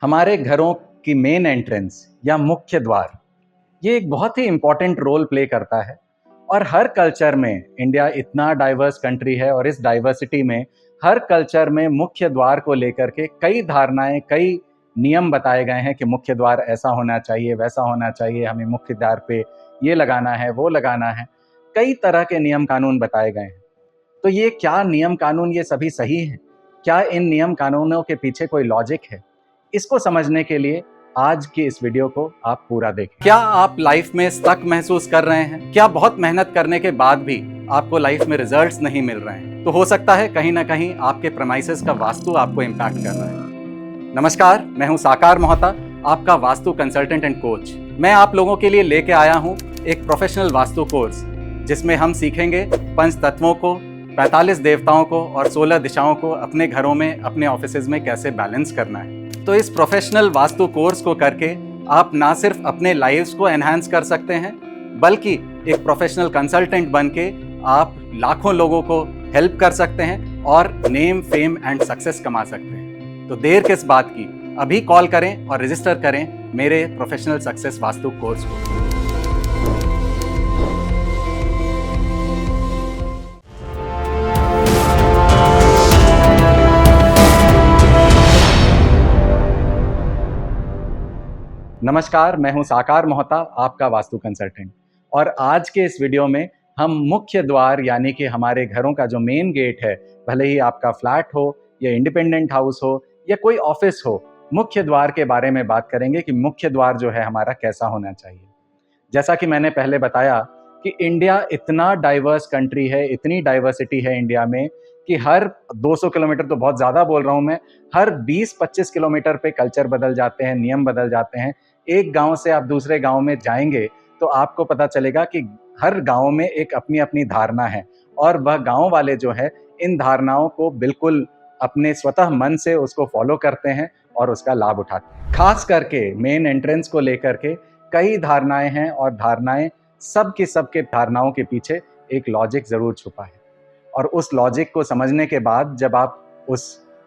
हमारे घरों की मेन एंट्रेंस या मुख्य द्वार ये एक बहुत ही इंपॉर्टेंट रोल प्ले करता है। और हर कल्चर में, इंडिया इतना डाइवर्स कंट्री है और इस डाइवर्सिटी में हर कल्चर में मुख्य द्वार को लेकर के कई धारणाएं, कई नियम बताए गए हैं कि मुख्य द्वार ऐसा होना चाहिए, वैसा होना चाहिए, हमें मुख्य द्वार पे ये लगाना है, वो लगाना है। कई तरह के नियम कानून बताए गए हैं। तो ये क्या नियम कानून ये सभी सही हैं? क्या इन नियम कानूनों के पीछे कोई लॉजिक है? इसको समझने के लिए आज की इस वीडियो को आप पूरा देखें। क्या आप लाइफ में स्टक महसूस कर रहे हैं? क्या बहुत मेहनत करने के बाद भी आपको लाइफ में रिजल्ट्स नहीं मिल रहे हैं? तो हो सकता है कहीं ना कहीं आपके प्रेमाइसेस का वास्तु आपको इम्पैक्ट कर रहा है। नमस्कार, मैं हूं साकार मोहता, आपका वास्तु कंसल्टेंट एंड कोच। मैं आप लोगों के लिए लेके आया हूं एक प्रोफेशनल वास्तु कोर्स जिसमें हम सीखेंगे पंच तत्वों को, 45 देवताओं को और 16 दिशाओं को अपने घरों में, अपने ऑफिसेज में कैसे बैलेंस करना है। तो इस प्रोफेशनल वास्तु कोर्स को करके आप ना सिर्फ अपने लाइव्स को एनहांस कर सकते हैं, बल्कि एक प्रोफेशनल कंसल्टेंट बन के आप लाखों लोगों को हेल्प कर सकते हैं और नेम, फेम एंड सक्सेस कमा सकते हैं। तो देर किस बात की, अभी कॉल करें और रजिस्टर करें मेरे प्रोफेशनल सक्सेस वास्तु कोर्स को। नमस्कार, मैं हूं साकार मोहता, आपका वास्तु कंसल्टेंट। और आज के इस वीडियो में हम मुख्य द्वार यानी कि हमारे घरों का जो मेन गेट है, भले ही आपका फ्लैट हो या इंडिपेंडेंट हाउस हो या कोई ऑफिस हो, मुख्य द्वार के बारे में बात करेंगे कि मुख्य द्वार जो है हमारा कैसा होना चाहिए। जैसा कि मैंने पहले बताया कि इंडिया इतना डाइवर्स कंट्री है, इतनी डाइवर्सिटी है इंडिया में कि हर 200 किलोमीटर, तो बहुत ज़्यादा बोल रहा हूँ मैं, हर 20-25 किलोमीटर पे कल्चर बदल जाते हैं, नियम बदल जाते हैं। एक गांव से आप दूसरे गांव में जाएंगे तो आपको पता चलेगा कि हर गांव में एक अपनी अपनी धारणा है और वह गांव वाले जो है इन धारणाओं को बिल्कुल अपने स्वतः मन से उसको फॉलो करते हैं और उसका लाभ उठाते हैं। खास करके मेन एंट्रेंस को लेकर के कई धारणाएं हैं और धारणाएं सबके धारणाओं के पीछे एक लॉजिक जरूर छुपा है। और उस लॉजिक को समझने के बाद जब आप उस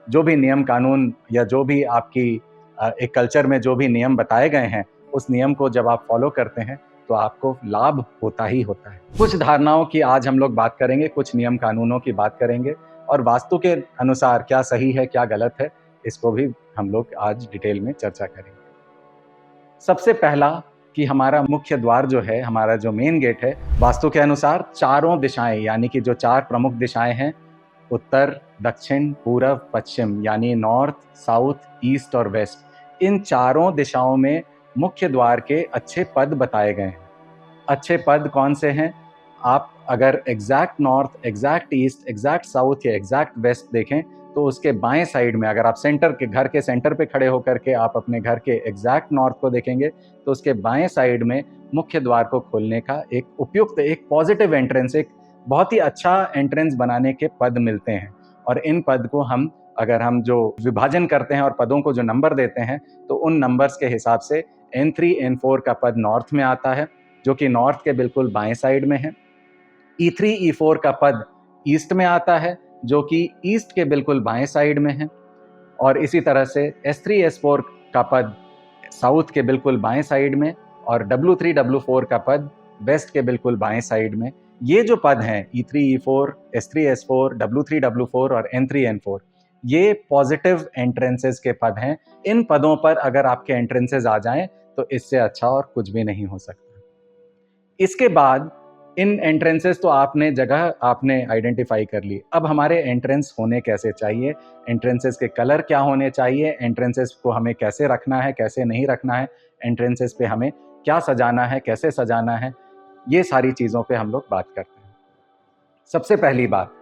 जो भी नियम कानून या जो भी आपकी एक कल्चर में जो भी नियम बताए गए हैं, उस नियम को जब आप फॉलो करते हैं तो आपको लाभ होता ही होता है। कुछ धारणाओं की आज हम लोग बात करेंगे, कुछ नियम कानूनों की बात करेंगे और वास्तु के अनुसार क्या सही है, क्या गलत है, इसको भी हम लोग आज डिटेल में चर्चा करेंगे। सबसे पहला कि हमारा मुख्य द्वार जो है, हमारा जो मेन गेट है, वास्तु के अनुसार चारों दिशाएं यानी कि जो चार प्रमुख दिशाएं हैं, उत्तर, दक्षिण, पूरब, पश्चिम यानी नॉर्थ, साउथ, ईस्ट और वेस्ट, इन चारों दिशाओं में मुख्य द्वार के अच्छे पद बताए गए हैं। अच्छे पद कौन से हैं? आप अगर exact north, exact east, exact south या एग्जैक्ट वेस्ट देखें तो उसके बाएं साइड में, अगर आप सेंटर के, घर के सेंटर पे खड़े होकर के आप अपने घर के एग्जैक्ट नॉर्थ को देखेंगे तो उसके बाएं साइड में मुख्य द्वार को खोलने का एक उपयुक्त, एक पॉजिटिव एंट्रेंस, एक बहुत ही अच्छा एंट्रेंस बनाने के पद मिलते हैं। और इन पद को अगर हम जो विभाजन करते हैं और पदों को जो नंबर देते हैं तो उन नंबर्स के हिसाब से N3, N4 का पद नॉर्थ में आता है जो कि नॉर्थ के बिल्कुल बाएं साइड में है। E3, E4 का पद ईस्ट में आता है जो कि ईस्ट के बिल्कुल बाएं साइड में है। और इसी तरह से S3, S4 का पद साउथ के बिल्कुल बाएं साइड में और W3, W4 का पद वेस्ट के बिल्कुल बाएं साइड में। ये जो पद हैं E3, E4, S3, S4, W3, W4 और N3, N4, ये पॉजिटिव एंट्रेंसेस के पद हैं। इन पदों पर अगर आपके एंट्रेंसेस आ जाएं तो इससे अच्छा और कुछ भी नहीं हो सकता। इसके बाद इन एंट्रेंसेस तो आपने आइडेंटिफाई कर ली। अब हमारे एंट्रेंस होने कैसे चाहिए, एंट्रेंसेस के कलर क्या होने चाहिए, एंट्रेंसेस को हमें कैसे रखना है, कैसे नहीं रखना है, एंट्रेंसेस पे हमें क्या सजाना है, कैसे सजाना है, ये सारी चीज़ों पे हम लोग बात करते हैं। सबसे पहली बात,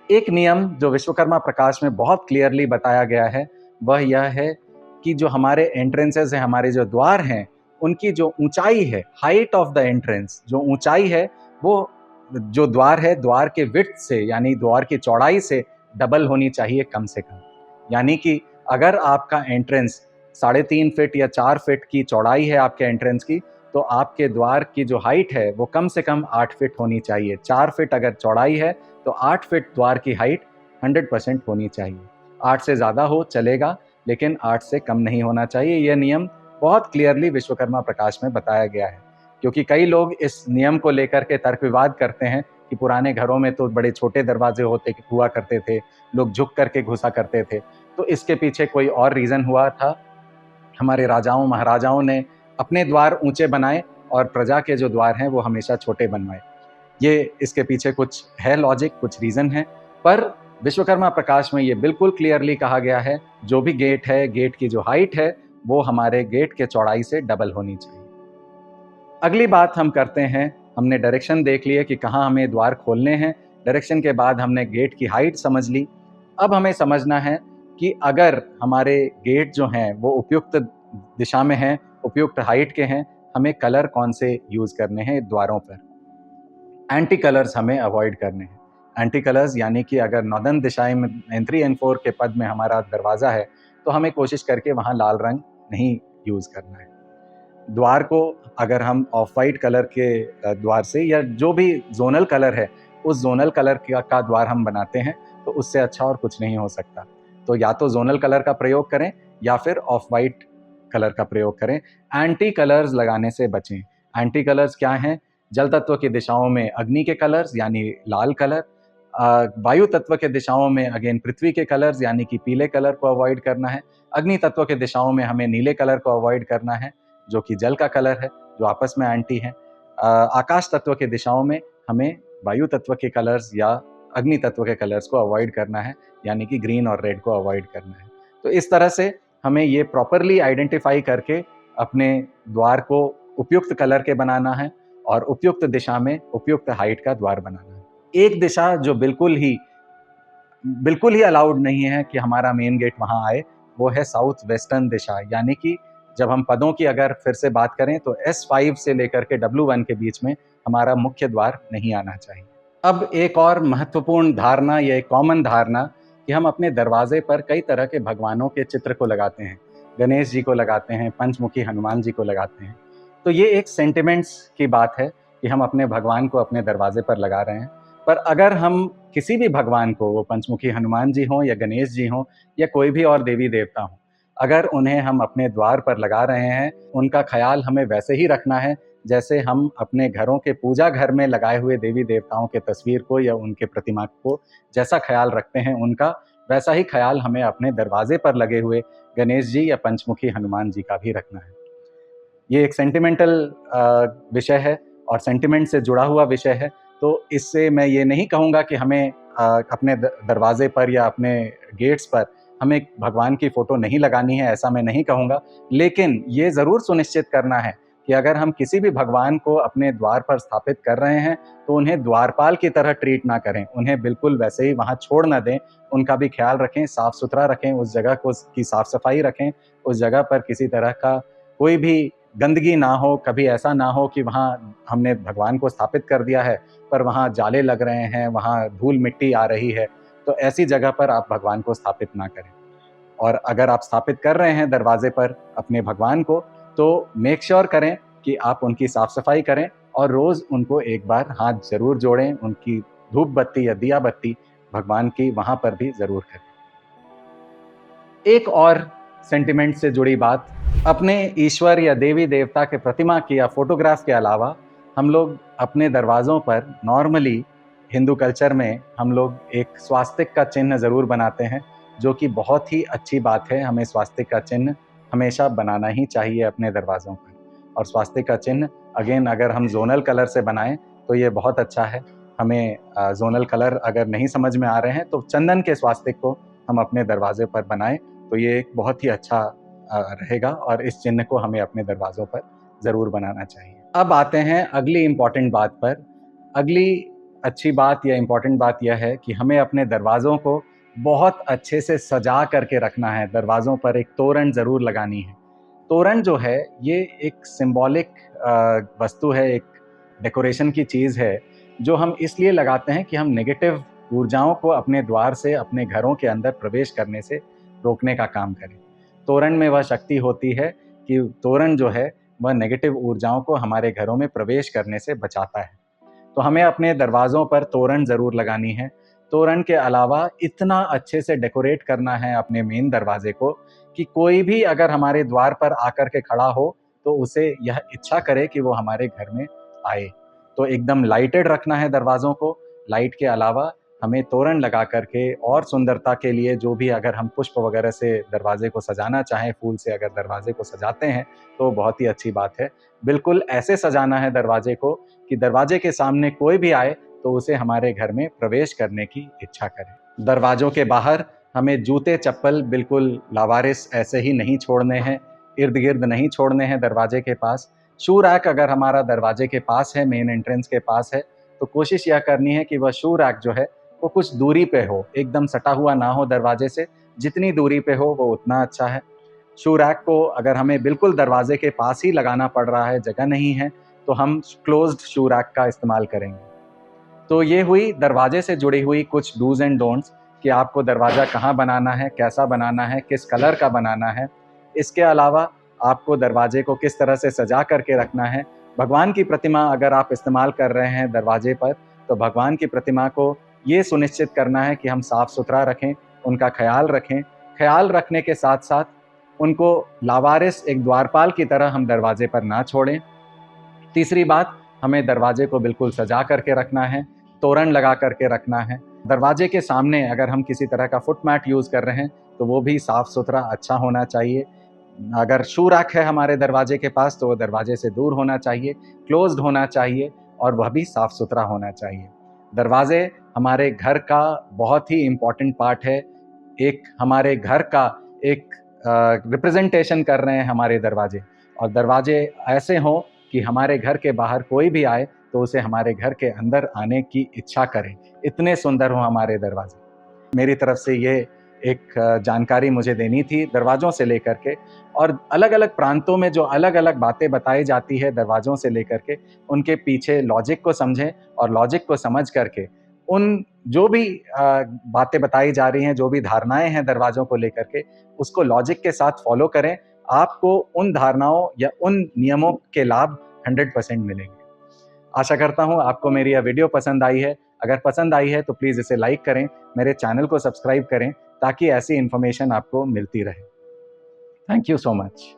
एक नियम जो विश्वकर्मा प्रकाश में बहुत क्लियरली बताया गया है वह यह है कि जो हमारे एंट्रेंसेस हैं, हमारे जो द्वार हैं, उनकी जो ऊंचाई है, हाइट ऑफ द एंट्रेंस, जो ऊंचाई है वो जो द्वार है, द्वार के विड्थ से यानी द्वार की चौड़ाई से डबल होनी चाहिए कम से कम। यानी कि अगर आपका एंट्रेंस 3.5 फीट या 4 फीट की चौड़ाई है आपके एंट्रेंस की, तो आपके द्वार की जो हाइट है वो कम से कम 8 फीट होनी चाहिए। 4 फीट अगर चौड़ाई है तो 8 फीट द्वार की हाइट 100% होनी चाहिए। 8 से ज़्यादा हो चलेगा, लेकिन 8 से कम नहीं होना चाहिए। यह नियम बहुत क्लियरली विश्वकर्मा प्रकाश में बताया गया है, क्योंकि कई लोग इस नियम को लेकर के तर्क विवाद करते हैं कि पुराने घरों में तो बड़े छोटे दरवाजे हुआ करते थे, लोग झुक करके घुसा करते थे। तो इसके पीछे कोई और रीज़न हुआ था। हमारे राजाओं महाराजाओं ने अपने द्वार ऊंचे बनाए और प्रजा के जो द्वार हैं वो हमेशा छोटे बनवाए। ये इसके पीछे कुछ है लॉजिक, कुछ रीज़न है, पर विश्वकर्मा प्रकाश में ये बिल्कुल क्लियरली कहा गया है, जो भी गेट है, गेट की जो हाइट है, वो हमारे गेट के चौड़ाई से डबल होनी चाहिए। अगली बात हम करते हैं, हमने डायरेक्शन देख लिए कि कहाँ हमें द्वार खोलने हैं, डायरेक्शन के बाद हमने गेट की हाइट समझ ली। अब हमें समझना है कि अगर हमारे गेट जो हैं वो उपयुक्त दिशा में हैं, उपयुक्त हाइट के हैं, हमें कलर कौन से यूज़ करने हैं द्वारों पर। एंटी कलर्स हमें अवॉइड करने हैं। एंटी कलर्स यानी कि अगर नॉर्दर्न दिशाएं में N3 N4 के पद में हमारा दरवाज़ा है, तो हमें कोशिश करके वहाँ लाल रंग नहीं यूज़ करना है। द्वार को अगर हम ऑफ वाइट कलर के द्वार से या जो भी जोनल कलर है, उस जोनल कलर का द्वार हम बनाते हैं, तो उससे अच्छा और कुछ नहीं हो सकता। तो या तो जोनल कलर का प्रयोग करें या फिर ऑफ वाइट कलर का प्रयोग करें। एंटी कलर्स लगाने से बचें। एंटी कलर्स क्या हैं? जल तत्व की दिशाओं में अग्नि के कलर्स यानी लाल कलर, वायु तत्व के दिशाओं में अगेन पृथ्वी के कलर्स यानी कि पीले कलर को अवॉइड करना है। अग्नि तत्व के दिशाओं में हमें नीले कलर को अवॉइड करना है, जो कि जल का कलर है, जो आपस में एंटी है। आकाश तत्व के दिशाओं में हमें वायु तत्व के कलर्स या अग्नि तत्व के कलर्स को अवॉइड करना है, यानी कि ग्रीन और रेड को अवॉइड करना है। तो इस तरह से हमें ये प्रॉपरली आइडेंटिफाई करके अपने द्वार को उपयुक्त कलर के बनाना है और उपयुक्त दिशा में उपयुक्त हाइट का द्वार बनाना है। एक दिशा जो बिल्कुल ही अलाउड नहीं है कि हमारा मेन गेट वहाँ आए, वो है साउथ वेस्टर्न दिशा, यानी कि जब हम पदों की अगर फिर से बात करें तो S5 से लेकर के W1 के बीच में हमारा मुख्य द्वार नहीं आना चाहिए। अब एक और महत्वपूर्ण धारणा या एक कॉमन धारणा कि हम अपने दरवाजे पर कई तरह के भगवानों के चित्र को लगाते हैं। गणेश जी को लगाते हैं, पंचमुखी हनुमान जी को लगाते हैं। तो ये एक सेंटिमेंट्स की बात है कि हम अपने भगवान को अपने दरवाजे पर लगा रहे हैं। पर अगर हम किसी भी भगवान को, वो पंचमुखी हनुमान जी हों या गणेश जी हों या कोई भी और देवी देवता हों, अगर उन्हें हम अपने द्वार पर लगा रहे हैं, उनका ख्याल हमें वैसे ही रखना है जैसे हम अपने घरों के पूजा घर में लगाए हुए देवी देवताओं के तस्वीर को या उनके प्रतिमा को जैसा ख्याल रखते हैं उनका, वैसा ही ख्याल हमें अपने दरवाजे पर लगे हुए गणेश जी या पंचमुखी हनुमान जी का भी रखना है। ये एक सेंटिमेंटल विषय है और सेंटिमेंट से जुड़ा हुआ विषय है, तो इससे मैं ये नहीं कहूँगा कि हमें अपने दरवाजे पर या अपने गेट्स पर हमें भगवान की फ़ोटो नहीं लगानी है, ऐसा मैं नहीं कहूँगा। लेकिन ये ज़रूर सुनिश्चित करना है कि अगर हम किसी भी भगवान को अपने द्वार पर स्थापित कर रहे हैं, तो उन्हें द्वारपाल की तरह ट्रीट ना करें, उन्हें बिल्कुल वैसे ही वहाँ छोड़ ना दें, उनका भी ख्याल रखें, साफ़-सुथरा रखें, उस जगह को की साफ़-सफ़ाई रखें, उस जगह पर किसी तरह का कोई भी गंदगी ना हो, कभी ऐसा ना हो कि वहाँ हमने भगवान को स्थापित कर दिया है, पर वहाँ जाले लग रहे हैं, वहाँ धूल-मिट्टी आ रही है, तो ऐसी जगह पर आप भगवान को स्थापित ना करें। और अगर आप स्थापित कर रहे हैं दरवाजे पर अपने भगवान को, तो मेक श्योर करें कि आप उनकी साफ-सफाई करें और रोज़ उनको एक बार हाथ ज़रूर जोड़ें, उनकी धूप बत्ती या दिया बत्ती भगवान की वहाँ पर भी ज़रूर करें। एक और सेंटिमेंट से जुड़ी बात, अपने ईश्वर या देवी देवता के प्रतिमा की या फोटोग्राफ के अलावा हम लोग अपने दरवाज़ों पर नॉर्मली हिंदू कल्चर में हम लोग एक स्वास्तिक का चिन्ह ज़रूर बनाते हैं, जो कि बहुत ही अच्छी बात है। हमें स्वास्तिक का चिन्ह हमेशा बनाना ही चाहिए अपने दरवाज़ों पर। और स्वास्तिक का चिन्ह अगेन अगर हम ज़ोनल कलर से बनाएं तो ये बहुत अच्छा है। हमें ज़ोनल कलर अगर नहीं समझ में आ रहे हैं तो चंदन के स्वास्तिक को हम अपने दरवाजे पर बनाएं, तो ये एक बहुत ही अच्छा रहेगा और इस चिन्ह को हमें अपने दरवाज़ों पर ज़रूर बनाना चाहिए। अब आते हैं अगली इम्पॉर्टेंट बात पर। अगली अच्छी बात या इम्पॉर्टेंट बात यह है कि हमें अपने दरवाज़ों को बहुत अच्छे से सजा करके रखना है। दरवाज़ों पर एक तोरण ज़रूर लगानी है। तोरण जो है ये एक सिंबॉलिक वस्तु है, एक डेकोरेशन की चीज़ है, जो हम इसलिए लगाते हैं कि हम नेगेटिव ऊर्जाओं को अपने द्वार से, अपने घरों के अंदर प्रवेश करने से रोकने का काम करें। तोरण में वह शक्ति होती है कि तोरण जो है वह नेगेटिव ऊर्जाओं को हमारे घरों में प्रवेश करने से बचाता है। तो हमें अपने दरवाज़ों पर तोरण ज़रूर लगानी है। तोरण के अलावा इतना अच्छे से डेकोरेट करना है अपने मेन दरवाजे को कि कोई भी अगर हमारे द्वार पर आकर के खड़ा हो तो उसे यह इच्छा करे कि वो हमारे घर में आए। तो एकदम लाइटेड रखना है दरवाज़ों को। लाइट के अलावा हमें तोरण लगा करके और सुंदरता के लिए जो भी अगर हम पुष्प वगैरह से दरवाजे को सजाना चाहें, फूल से अगर दरवाजे को सजाते हैं तो बहुत ही अच्छी बात है। बिल्कुल ऐसे सजाना है दरवाजे को कि दरवाजे के सामने कोई भी आए तो उसे हमारे घर में प्रवेश करने की इच्छा करे। दरवाज़ों के बाहर हमें जूते चप्पल बिल्कुल लावारिस ऐसे ही नहीं छोड़ने हैं, इर्द-गिर्द नहीं छोड़ने हैं दरवाजे के पास। शू रैक अगर हमारा दरवाजे के पास है, मेन एंट्रेंस के पास है, तो कोशिश यह करनी है कि वह शू रैक जो है वो कुछ दूरी पे हो, एकदम सटा हुआ ना हो दरवाजे से। जितनी दूरी पे हो वो उतना अच्छा है। शू रैक को अगर हमें बिल्कुल दरवाजे के पास ही लगाना पड़ रहा है, जगह नहीं है, तो हम क्लोज्ड शू रैक का इस्तेमाल करेंगे। तो ये हुई दरवाजे से जुड़ी हुई कुछ डूज़ एंड डोंट्स कि आपको दरवाज़ा कहाँ बनाना है, कैसा बनाना है, किस कलर का बनाना है। इसके अलावा आपको दरवाजे को किस तरह से सजा करके रखना है। भगवान की प्रतिमा अगर आप इस्तेमाल कर रहे हैं दरवाजे पर, तो भगवान की प्रतिमा को ये सुनिश्चित करना है कि हम साफ़-सुथरा रखें, उनका ख़्याल रखें। ख़्याल रखने के साथ-साथ उनको लावारिस एक द्वारपाल की तरह हम दरवाजे पर ना छोड़ें। तीसरी बात, हमें दरवाजे को बिल्कुल सजा करके रखना है, तोरण लगा करके रखना है। दरवाजे के सामने अगर हम किसी तरह का फुट मैट यूज़ कर रहे हैं, तो वो भी साफ़-सुथरा अच्छा होना चाहिए। अगर शू रैक है हमारे दरवाजे के पास, तो वो दरवाजे से दूर होना चाहिए, क्लोज़्ड होना चाहिए और वह भी साफ़-सुथरा होना चाहिए। दरवाज़े हमारे घर का बहुत ही इम्पोर्टेंट पार्ट है। एक हमारे घर का एक रिप्रेजेंटेशन कर रहे हैं हमारे दरवाजे, और दरवाजे ऐसे हों कि हमारे घर के बाहर कोई भी आए तो उसे हमारे घर के अंदर आने की इच्छा करे। इतने सुंदर हों हमारे दरवाजे। मेरी तरफ से ये एक जानकारी मुझे देनी थी दरवाज़ों से लेकर के, और अलग-अलग प्रांतों में जो अलग-अलग बातें बताई जाती है दरवाज़ों से लेकर के, उनके पीछे लॉजिक को समझें और लॉजिक को समझ करके उन जो भी बातें बताई जा रही हैं, जो भी धारणाएँ हैं दरवाज़ों को लेकर के, उसको लॉजिक के साथ फ़ॉलो करें। आपको उन धारणाओं या उन नियमों के लाभ 100% मिलेंगे। आशा करता हूँ आपको मेरी यह वीडियो पसंद आई है। अगर पसंद आई है तो प्लीज़ इसे लाइक करें, मेरे चैनल को सब्सक्राइब करें ताकि ऐसी इन्फॉर्मेशन आपको मिलती रहे। Thank you so much.